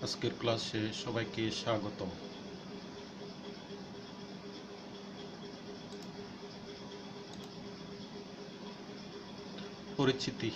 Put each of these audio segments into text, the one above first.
আজকের ক্লাসে সবাইকে স্বাগতম। পরিচিতি।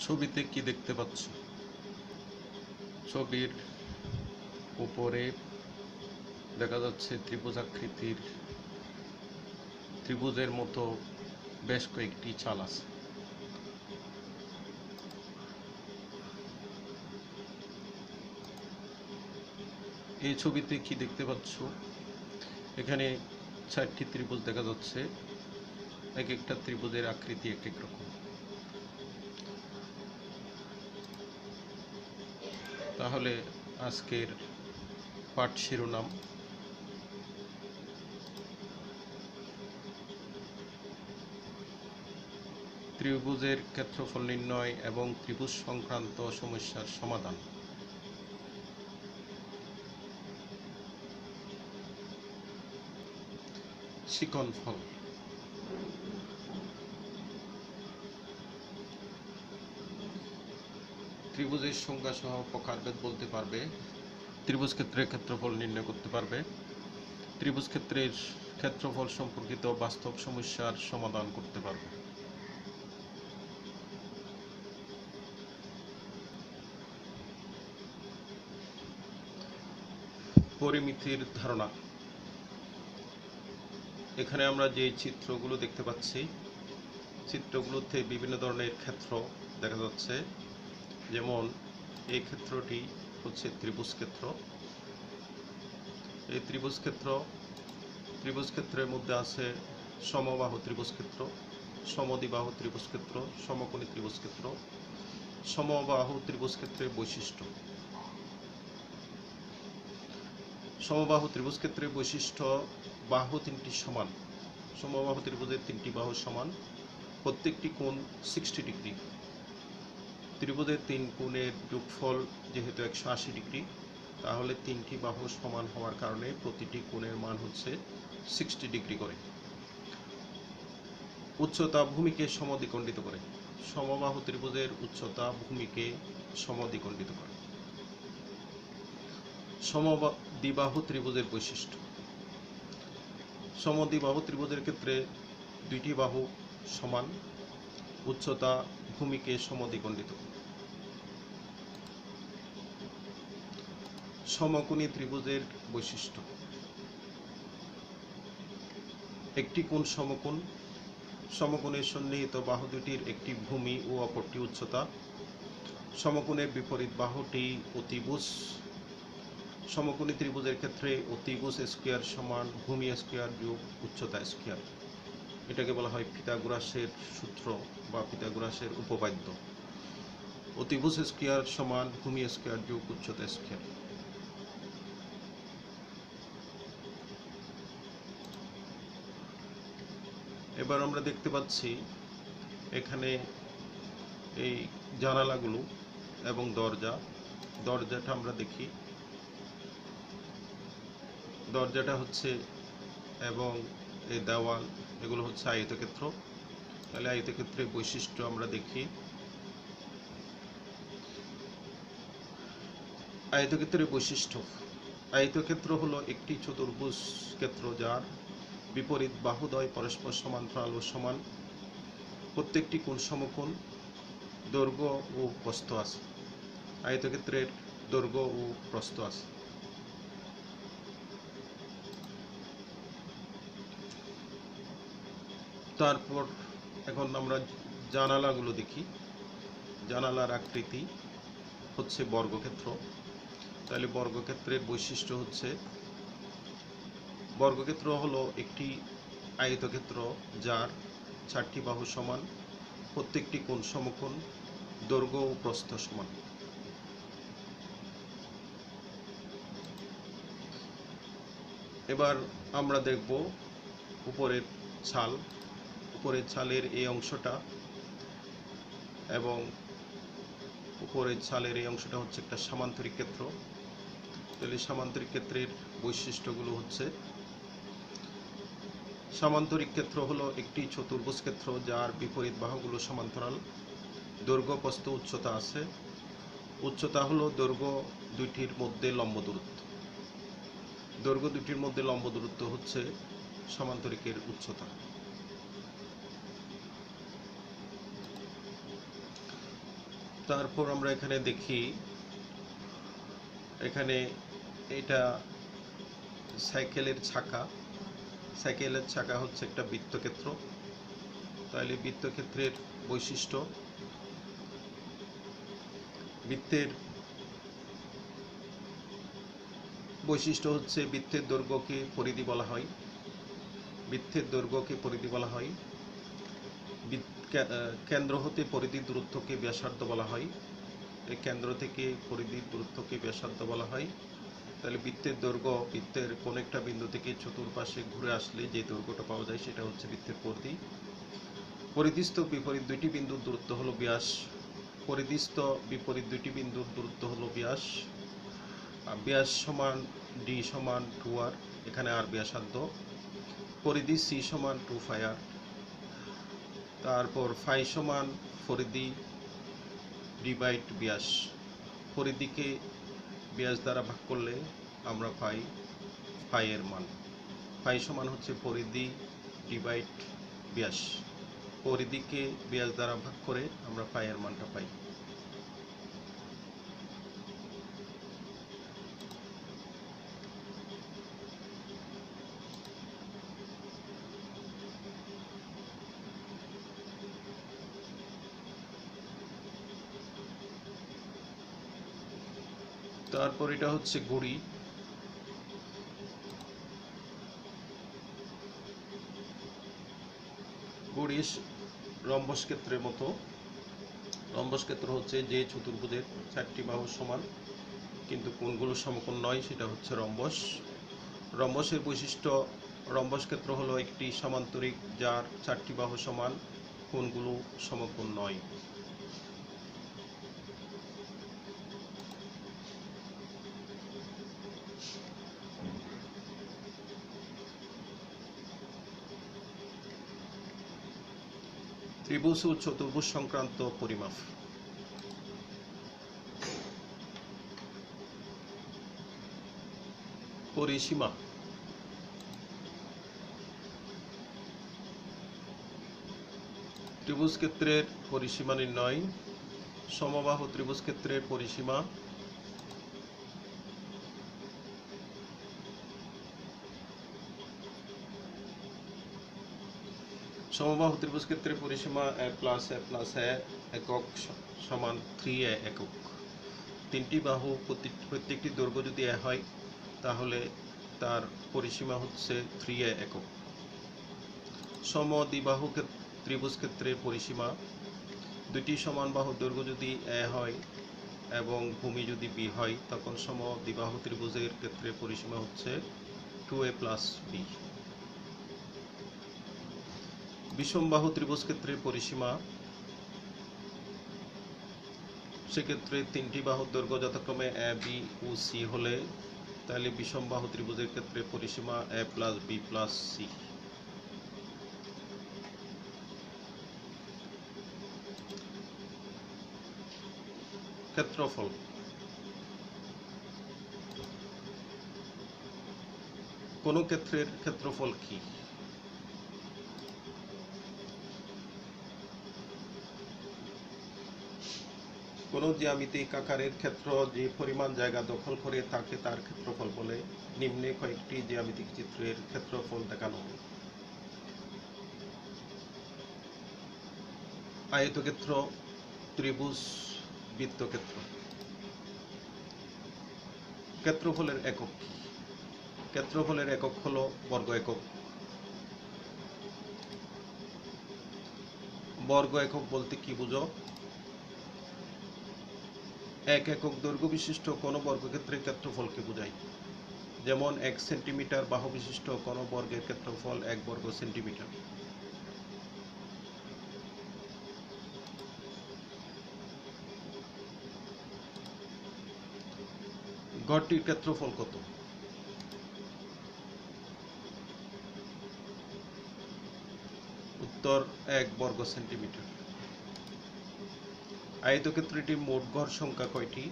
ছবিতে কি দেখতে পাচ্ছ? ছবির উপরে দেখা যাচ্ছে ত্রিভুজাকৃতির ত্রিভুজের মতো বেশ কয়েকটি চাল আছে। এই ছবিতে কি দেখতে পাচ্ছ? এখানে 4টি ত্রিভুজ দেখা যাচ্ছে। এক একটা ত্রিভুজের আকৃতি এক এক রকম। তাহলে আজকের পাঠ শিরোনাম ত্রিভুজের ক্ষেত্রফল নির্ণয় এবং ত্রিভুজ সংক্রান্ত সমস্যার সমাধান। শিকনফল। ত্রিভুজের সংজ্ঞা সহ প্রকারভেদ বলতে পারবে। ত্রিভুজ ক্ষেত্রের ক্ষেত্রফল নির্ণয় করতে পারবে। ত্রিভুজ ক্ষেত্রের ক্ষেত্রফল সম্পর্কিত বাস্তব সমস্যার সমাধান করতে পারবে। পরিমিতির ধারণা। এখানে আমরা যে চিত্রগুলো দেখতে পাচ্ছি, চিত্রগুলোতে বিভিন্ন ধরনের ক্ষেত্র দেখা যাচ্ছে। যেমন এই ক্ষেত্রটি হচ্ছে ত্রিভুজ ক্ষেত্র। এই ত্রিভুজ ক্ষেত্রের মধ্যে আছে সমবাহু ত্রিভুজ ক্ষেত্র, সমদ্বিবাহু ত্রিভুজ ক্ষেত্র, সমকোণী ত্রিভুজ ক্ষেত্র। সমবাহু ত্রিভুজ ক্ষেত্রের বৈশিষ্ট্য। সমবাহু ত্রিভুজ ক্ষেত্রের বৈশিষ্ট্য: বাহু তিনটি সমান। সমবাহু ত্রিভুজের তিনটি বাহু সমান, প্রত্যেকটি কোণ 60 ডিগ্রি। ত্রিভুজের তিন কোণের যোগফল যেহেতু 180 ডিগ্রি, তাহলে তিনটি বাহু সমান হওয়ার কারণে প্রতিটি কোণের মান হচ্ছে 60 ডিগ্রি করে। উচ্চতা ভূমিকে সমদ্বিখণ্ডিত করে। সমবাহু ত্রিভুজের উচ্চতা ভূমিকে সমদ্বিখণ্ডিত করে। সমদ্বিবাহু ত্রিভুজের বৈশিষ্ট্য। সমদ্বিবাহু ত্রিভুজের ক্ষেত্রে দুইটি বাহু সমান, উচ্চতা ভূমিকে সমদ্বিখণ্ডিত করে। সমকোণী ত্রিভুজের বৈশিষ্ট্য: একটি কোণ সমকোণ। সমকোণের সন্নিহিত বাহু দুটির একটি ভূমি ও অপরটি উচ্চতা। সমকোণের বিপরীত বাহুটি অতিভুজ। সমকোণী ত্রিভুজের ক্ষেত্রে অতিভুজ স্কয়ার সমান ভূমি স্কয়ার যোগ উচ্চতা স্কয়ার। এটাকে বলা হয় পিথাগোরাসের সূত্র বা পিথাগোরাসের উপপাদ্য। অতিভুজ স্কয়ার সমান ভূমি স্কয়ার যোগ উচ্চতা স্কয়ার। এবার আমরা দেখতে পাচ্ছি এখানে এই জানালাগুলো এবং দরজাটা আমরা দেখি। দরজাটা হচ্ছে এবং এই দেওয়াল, এগুলো হচ্ছে আয়তক্ষেত্র। তাহলে আয়তক্ষেত্রের বৈশিষ্ট্য আমরা দেখি। আয়তক্ষেত্রের বৈশিষ্ট্য: আয়তক্ষেত্র হলো একটি চতুর্ভুজ ক্ষেত্র যার বিপরীত বাহুদ্বয় পরস্পর সমান্তরাল ও সমান, প্রত্যেকটি কোণ সমকোণ, দৈর্ঘ্য ও প্রস্থ আছে। আয়তক্ষেত্রের দৈর্ঘ্য ও প্রস্থ আছে। তারপর এখন আমরা জানালাগুলো দেখি। জানালার আকৃতি হচ্ছে বর্গক্ষেত্র। তাহলে বর্গক্ষেত্রের বৈশিষ্ট্য হচ্ছে, বর্গক্ষেত্র হলো একটি আয়তক্ষেত্র যার 4টি বাহু সমান, প্রত্যেকটি কোণ সমকোণ, দৈর্ঘ্য ও প্রস্থ সমান। এবার আমরা দেখব উপরের ছাল। উপরের ছালের এই অংশটা এবং উপরের ছালের এই অংশটা হচ্ছে একটা সামান্তরিক ক্ষেত্র। তাহলে সামান্তরিক ক্ষেত্রের বৈশিষ্ট্যগুলো হচ্ছে, সামান্তরিক ক্ষেত্র হলো একটি চতুর্ভুজ ক্ষেত্র যার বিপরীত বাহুগুলো সমান্তরাল। দৈর্ঘ্য, প্রস্থ, উচ্চতা আছে। উচ্চতা হলো দৈর্ঘ্য দুইটির মধ্যে লম্ব দূরত্ব। দৈর্ঘ্য দুটির মধ্যে লম্ব দূরত্ব হচ্ছে সামান্তরিকের উচ্চতা। তারপর আমরা এখানে দেখি, এখানে এটা সাইকেলের চাকা। সাইকেলের চাকা হচ্ছে একটা বৃত্তক্ষেত্র। তাহলে বৃত্তক্ষেত্রের বৈশিষ্ট্য, বৃত্তের বৈশিষ্ট্য হচ্ছে বৃত্তের দৈর্ঘ্যকে পরিধি বলা হয়। বৃত্তের দৈর্ঘ্যকে পরিধি বলা হয়। কেন্দ্র হতে পরিধির দূরত্বকে ব্যাসার্ধ বলা হয়। এই কেন্দ্র থেকে পরিধির দূরত্বকে ব্যাসার্ধ বলা হয়। তাহলে বৃত্তের দৈর্ঘ্য, বৃত্তের কোন একটা বিন্দু থেকে চতুর্পাশে ঘুরে আসলে যে দৈর্ঘ্যটা পাওয়া যায় সেটা হচ্ছে বৃত্তের পরিধি। পরিধিস্থ বিপরীত দুইটি বিন্দুর দূরত্ব হলো ব্যাস। পরিধিস্থ বিপরীত দুইটি বিন্দুর দূরত্ব হলো ব্যাস। ব্যাস সমান ডি সমান 2r, এখানে আর ব্যাসার্ধ। পরিধি সি সমান 2πr। তারপর ফাই সমান পরিধি ডিভাইড ব্যাস। পরিধিকে ব্যাস দ্বারা ভাগ করলে আমরা পাই ফাই এর মান। ফাই সমান হচ্ছে পরিধি ডিভাইড ব্যাস। পরিধিকে ব্যাস দ্বারা ভাগ করে আমরা ফাই এর মানটা পাই। তারপর এটা হচ্ছে ঘড়ি। ঘড়ি রম্বস ক্ষেত্রের মতো। রম্বস ক্ষেত্র হচ্ছে যে চতুর্ভুজের চারটি বাহু সমান কিন্তু কোণগুলো সমকোণ নয়, সেটা হচ্ছে রম্বস। রম্বসের বৈশিষ্ট্য, রম্বস ক্ষেত্র হলো একটি সমান্তরিক যার চারটি বাহু সমান, কোণগুলো সমকোণ নয়। ত্রিভুজ ও চতুর্ভুজ সংক্রান্ত পরিমাপ। পরিসীমা। ত্রিভুজ ক্ষেত্রের পরিসীমা নির্ণয়। সমবাহু ত্রিভুজ ক্ষেত্রের পরিসীমা। সমবাহু ত্রিভুজ ক্ষেত্রের পরিসীমা a plus a plus a একক সমান 3a একক। তিনটি বাহু প্রত্যেকটি দৈর্ঘ্য যদি a হয় তাহলে তার পরিসীমা হচ্ছে 3a একক। সমদ্বিবাহু ত্রিভুজ ক্ষেত্রের পরিসীমা, দুটি সমান বাহুর দৈর্ঘ্য যদি a হয় এবং ভূমি যদি b হয় তখন সমদ্বিবাহু ত্রিভুজের ক্ষেত্রে পরিসীমা হচ্ছে 2a প্লাস b। বিষমবাহু ত্রিভুজ ক্ষেত্রের পরিসীমা, সেক্ষেত্রে তিনটি বাহুর দৈর্ঘ্য যথাক্রমে a, b ও c হলে তাহলে বিষমবাহু ত্রিভুজের ক্ষেত্রে পরিসীমা a plus b plus c। ক্ষেত্রফল। কোন ক্ষেত্রের ক্ষেত্রফল কি? কোন জ্যামিতিক আকারের ক্ষেত্র যে পরিমাণ জায়গা দখল করে তাকে তার ক্ষেত্রফল বলে। নিম্নে কয়েকটি জ্যামিতিক চিত্রের ক্ষেত্রফল দেখানো হলো। আয়তক্ষেত্র, ত্রিভুজ, বৃত্তক্ষেত্র। ক্ষেত্রফলের একক কি? ক্ষেত্রফলের একক হলো বর্গ একক। বর্গ একক বলতে কি বুঝো? এক একক দৈর্ঘ্য বিশিষ্ট কোন বর্গক্ষেত্রের ক্ষেত্রফলকে বোঝায়। যেমন 1 সেন্টিমিটার বাহু বিশিষ্ট কোনো বর্গের ক্ষেত্রফল 1 বর্গ সেন্টিমিটার। গড়টির ক্ষেত্রফল কত? উত্তর 1 বর্গ সেন্টিমিটার। আয়তক্ষেত্রটির মোট গড় সংখ্যা কয়টি?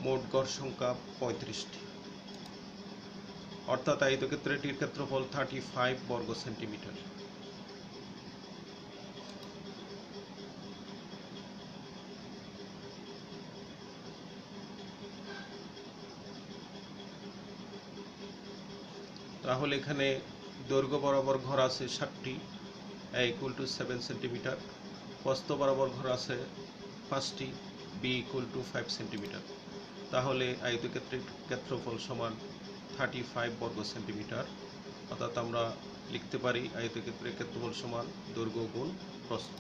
মোট গড় সংখ্যা 35টি। অর্থাৎ আয়তক্ষেত্রটির ক্ষেত্রফল 35 বর্গ সেন্টিমিটার। তাহলে এখানে দৈর্ঘ্য বরাবর ঘর আছে 7টি, a = 7 সেন্টিমিটার। প্রস্থ বরাবর ঘর আছে 5টি, b = 5 সেন্টিমিটার। তাহলে আয়তক্ষেত্রের ক্ষেত্রফল সমান 35 বর্গ সেন্টিমিটার। অর্থাৎ আমরা লিখতে পারি আয়তক্ষেত্রের ক্ষেত্রফল সমান দৈর্ঘ্য গুণ প্রস্থ।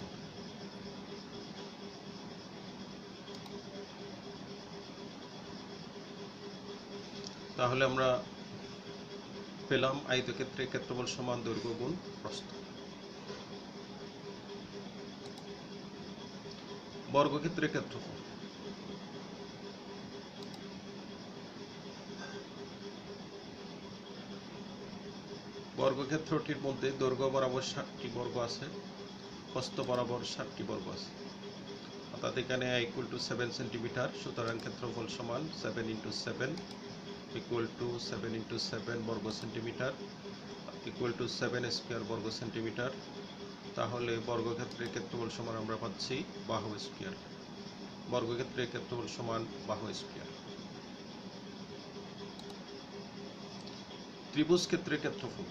তাহলে আমরা পেলাম আয়তক্ষেত্রের ক্ষেত্রফল সমান দৈর্ঘ্য গুণ প্রস্থ। বর্গক্ষেত্রের ক্ষেত্রফল। বর্গক্ষেত্রটির মধ্যে দৈর্ঘ্য বরাবর 7টি বর্গ আছে, প্রস্থ বরাবর 7টি বর্গ আছে। অর্থাৎ এখানে a = 7 সেন্টিমিটার, সুতরাং ক্ষেত্রফল সমান 7 × 7 = 7 × 7 বর্গ সেন্টিমিটার = 7 স্কয়ার বর্গ সেন্টিমিটার। তাহলে বর্গক্ষেত্রের ক্ষেত্রফল সমান আমরা পাচ্ছি বাহু স্কয়ার। বর্গক্ষেত্রের ক্ষেত্রফল সমান বাহু স্কয়ার। ত্রিভুজ ক্ষেত্রের ক্ষেত্রফল।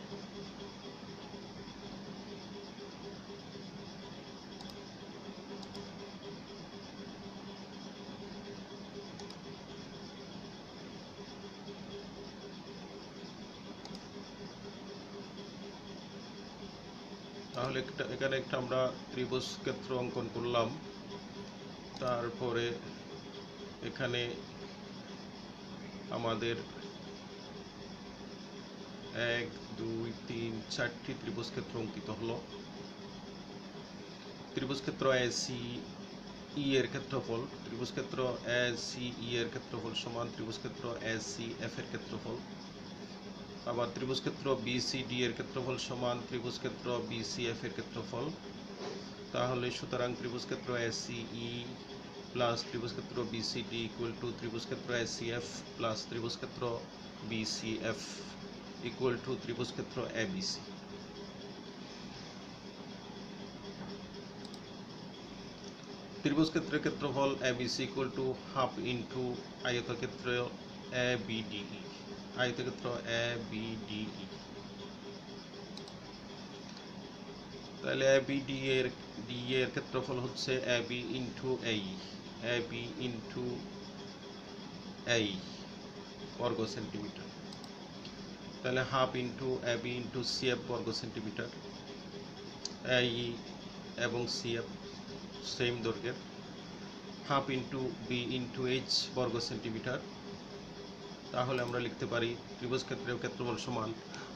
তাহলে এখানে একটা আমরা ত্রিভুজ ক্ষেত্র অঙ্কন করলাম। তারপরে এখানে আমাদের 1 2 3 4টি ত্রিভুজ ক্ষেত্র অঙ্কিত হলো। ত্রিভুজ ক্ষেত্র ACE এর ক্ষেত্রফল, ত্রিভুজ ক্ষেত্র ACE এর ক্ষেত্রফল সমান ত্রিভুজ ক্ষেত্র ACF এর ক্ষেত্রফল। আবার ত্রিভুজ ক্ষেত্র BCD এর ক্ষেত্রফল সমান ত্রিভুজ ক্ষেত্র BCF এর ক্ষেত্রফল। তাহলে সুতরাং ত্রিভুজ ক্ষেত্র ACE প্লাস ত্রিভুজ ক্ষেত্র BCD = ত্রিভুজ ক্ষেত্র ACF প্লাস ত্রিভুজ ক্ষেত্র BCF = ত্রিভুজ ক্ষেত্র ABC। ত্রিভুজ ক্ষেত্রের ক্ষেত্রফল ABC = হাফ ইন্টু আয়তক্ষেত্র ABDE। আয়তক্ষেত্র ABDE। তাহলে ABDE এর ক্ষেত্রফল হচ্ছে AB × AE। AB × AE বর্গ সেন্টিমিটার। তাহলে হাফ ইন্টু AB × CF বর্গ সেন্টিমিটার। AE এবং CF সেম দৈর্ঘ্যের। হাফ ইন্টু B × H বর্গ সেন্টিমিটার। তাহলে আমরা লিখতে পারি ত্রিভুজ ক্ষেত্রের ক্ষেত্রফল সমান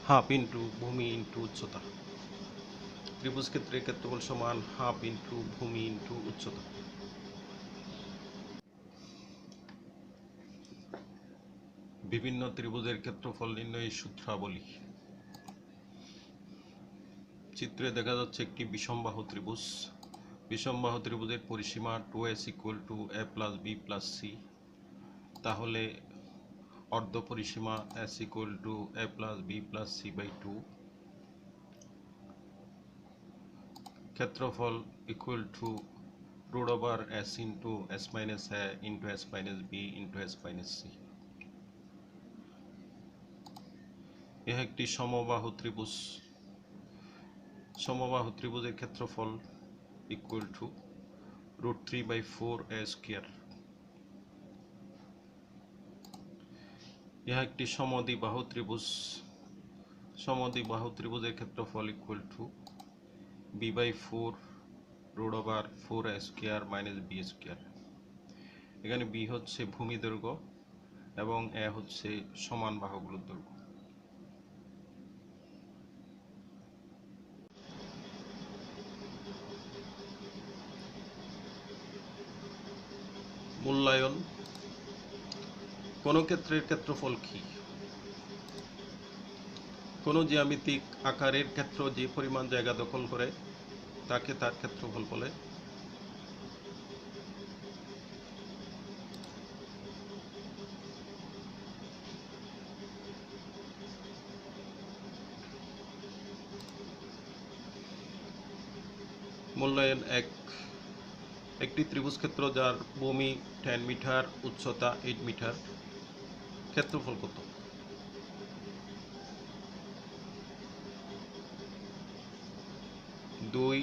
হাফ ইন্টু ভূমি ইন্টু উচ্চতা। ত্রিভুজ ক্ষেত্রের ক্ষেত্রফল সমান হাফ ইন্টু ভূমি ইন্টু উচ্চতা। বিভিন্ন ত্রিভুজের ক্ষেত্রফল নির্ণয়ের সূত্রাবলী। চিত্রে দেখা যাচ্ছে একটি বিষমবাহু ত্রিভুজ। বিষমবাহু ত্রিভুজের পরিসীমা 2s = a + b + c। তাহলে অর্ধ পরিসীমা s = a + b + c/2। ক্ষেত্রফল √s × s - a × s - b × s - c। এ একটি সমবাহু ত্রিভুজ। সমবাহু ত্রিভুজের ক্ষেত্রফল √3/4a²। ইহা একটি সমদ্বিবাহু ত্রিভুজ। সমদ্বিবাহু ত্রিভুজের ক্ষেত্রফল b/4 √4a² - b²। এখানে বি হচ্ছে ভূমি দৈর্ঘ্য এবং এ হচ্ছে সমান বাহুগুলোর দৈর্ঘ্য। মূল্যায়ন। কোন ক্ষেত্রের ক্ষেত্রফল কি? কোন জ্যামিতিক আকারের ক্ষেত্র যে পরিমাণ জায়গা দখল করে তাকে তার ক্ষেত্রফল বলে। মূল্যায়ন 1। একটি ত্রিভুজ ক্ষেত্র যার ভূমি 10 মিটার, উচ্চতা 8 মিটার, ক্ষেত্রফল কত? দুই,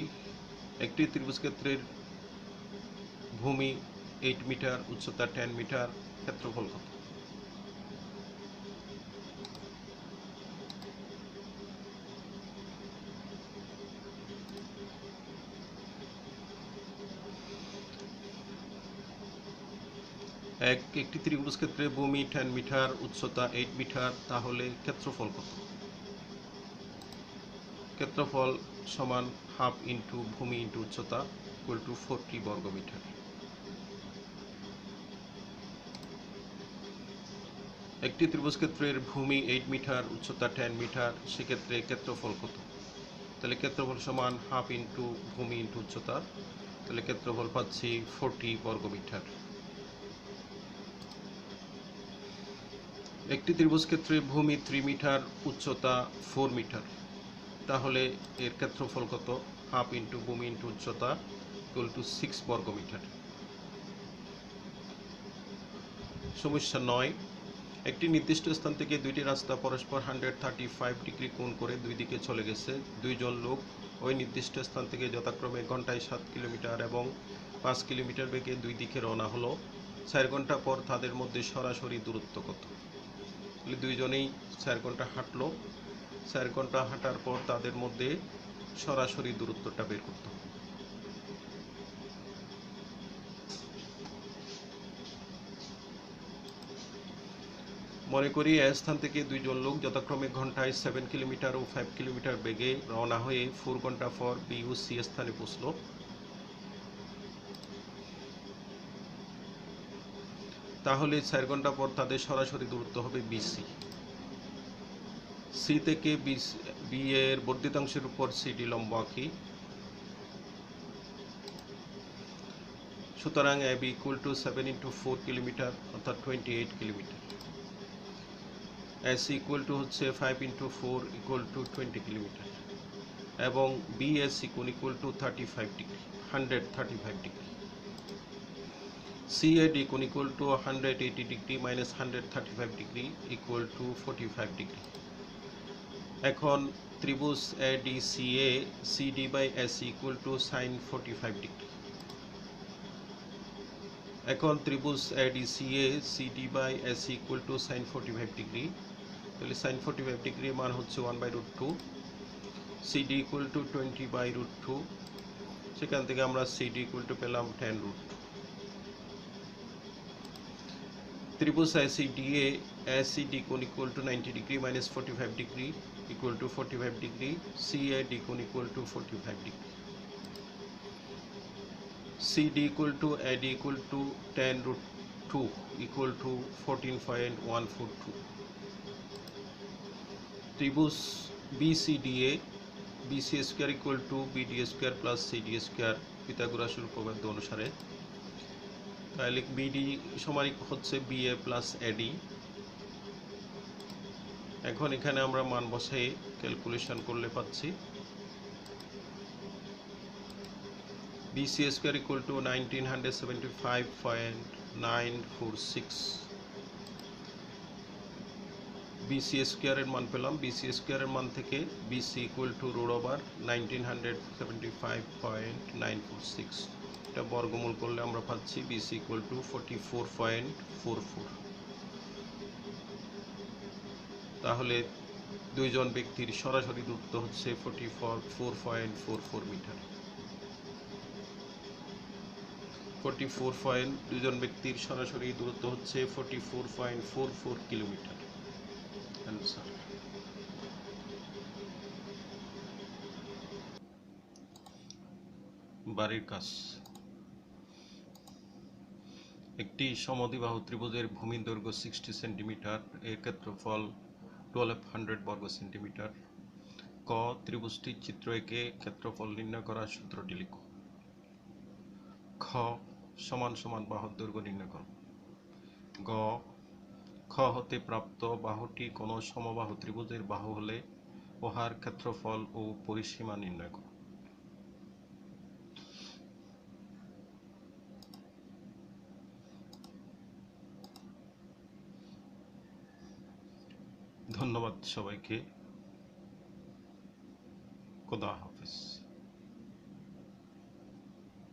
একটি ত্রিভুজ ক্ষেত্রের ভূমি 8 মিটার, উচ্চতা 10 মিটার, ক্ষেত্রফল কত? একটি ত্রিভুজ ক্ষেত্রে ভূমি 10 মিটার, উচ্চতা 8 মিটার, তাহলে ক্ষেত্রফল কত? ক্ষেত্রফল সমান হাফ ইন্টু ভূমি ইন্টু উচ্চতা ইকুয়াল টু 40 বর্গ মিটার। একটি ত্রিভুজ ক্ষেত্রের ভূমি 8 মিটার, উচ্চতা 10 মিটার, সেক্ষেত্রে ক্ষেত্রফল কত? তাহলে ক্ষেত্রফল সমান হাফ ইন্টু ভূমি ইন্টু উচ্চতা, তাহলে ক্ষেত্রফল পাচ্ছি 40 বর্গ মিটার। একটি ত্রিভুজ ক্ষেত্রে ভূমি 3 মিটার, উচ্চতা 4 মিটার, তাহলে এর ক্ষেত্রফল কত? হাফ ইন্টু ভূমি ইন্টু উচ্চতা ইকুয়াল টু 6 বর্গ মিটার। সমস্যা 9। একটি নির্দিষ্ট স্থান থেকে দুইটি রাস্তা পরস্পর 135 ডিগ্রি কোণ করে দুই দিকে চলে গেছে। দুইজন লোক ওই নির্দিষ্ট স্থান থেকে যথাক্রমে ঘন্টায় 7 কিলোমিটার এবং 5 কিলোমিটার বেগে দুই দিকে রওনা হলো। 4 ঘন্টা পর তাদের মধ্যে সরাসরি দূরত্ব কত? দুইজনেই 4 ঘন্টা হাঁটলো। 4 ঘন্টা হাঁটার পর তাদের মধ্যে সরাসরি দূরত্বটা বের করতে হবে। মনে করি এ স্থান থেকে দুইজন লোক যথাক্রমে ঘন্টায় 7 কিলোমিটার ও 5 কিলোমিটার বেগে রওনা হয়ে 4 ঘন্টা পর বি ও সি স্থানে পৌঁছল। তাহলে 4 ঘন্টা পর তাদের সরাসরি দূরত্ব হবে বিসি। সি থেকে বি এর বর্ধিতাংশের উপর সিডি লম্ব আঁকি। সুতরাং A B equal to 7 into 4 kilometre অর্থাৎ 28 কিলোমিটার। এস ইকুয়াল টু হচ্ছে 5 ইন্টু 4 ইকুয়াল টু 20 কিলোমিটার এবং BS equal to 35 degree 135 degree. CAD equal to 180 degree minus 135 degree equal to 45 degree. এখন ত্রিভুজ ADCA CD by AC equal to sin 45 degree. এখন ত্রিভুজ ADCA CD by AC equal to sin 45 degree. তাহলে sin 45 degree মান হচ্ছে 1/√2, CD equal to 20/√2, সেখান থেকে আমরা CD equal to পেলাম 10√2। ত্রিভুজ ACDA ACD equal to 90 degree minus 45 degree equal to 45 degree, CAD equal to 45 degree, CD equal to AD equal to 10√2 equal to 14.142। ত্রিভুজ BCDA BC square equal to BD square plus CD square পিথাগোরাসের উপপাদ্য অনুসারে, তাহলে BD সমান হচ্ছে BA plus এডি। এখন এখানে আমরা মান বসাই ক্যালকুলেশন করলে পাচ্ছি BC square equal to 1975.946। BC স্কোয়ারের মান পেলাম। বিসি স্কোয়ারের মান থেকে BC equal to root over 1975.946, এটা বর্গমূল করলে আমরা পাচ্ছি বিসি ইকুয়াল টু 44.44। তাহলে দুইজন ব্যক্তির সরাসরি দূরত্ব হচ্ছে 44.44 মিটার। দুজন ব্যক্তির সরাসরি দূরত্ব হচ্ছে 44.44 কিলোমিটার। অ্যান্সার। বাড়ির কাজ। একটি সমদ্বিবাহু ত্রিভুজের ভূমির দৈর্ঘ্য 60 সেন্টিমিটার, এর ক্ষেত্রফল 1200 বর্গ সেন্টিমিটার। ক, ত্রিভুজটির চিত্র এঁকে ক্ষেত্রফল নির্ণয় করার সূত্রটি লিখো। খ, সমান সমান বাহুর দৈর্ঘ্য নির্ণয় করো। গ, খ হতে প্রাপ্ত বাহুটি কোনো সমবাহু ত্রিভুজের বাহু হলে উহার ক্ষেত্রফল ও পরিসীমা নির্ণয় করো। ধন্যবাদ সবাইকে। খোদা হাফেজ।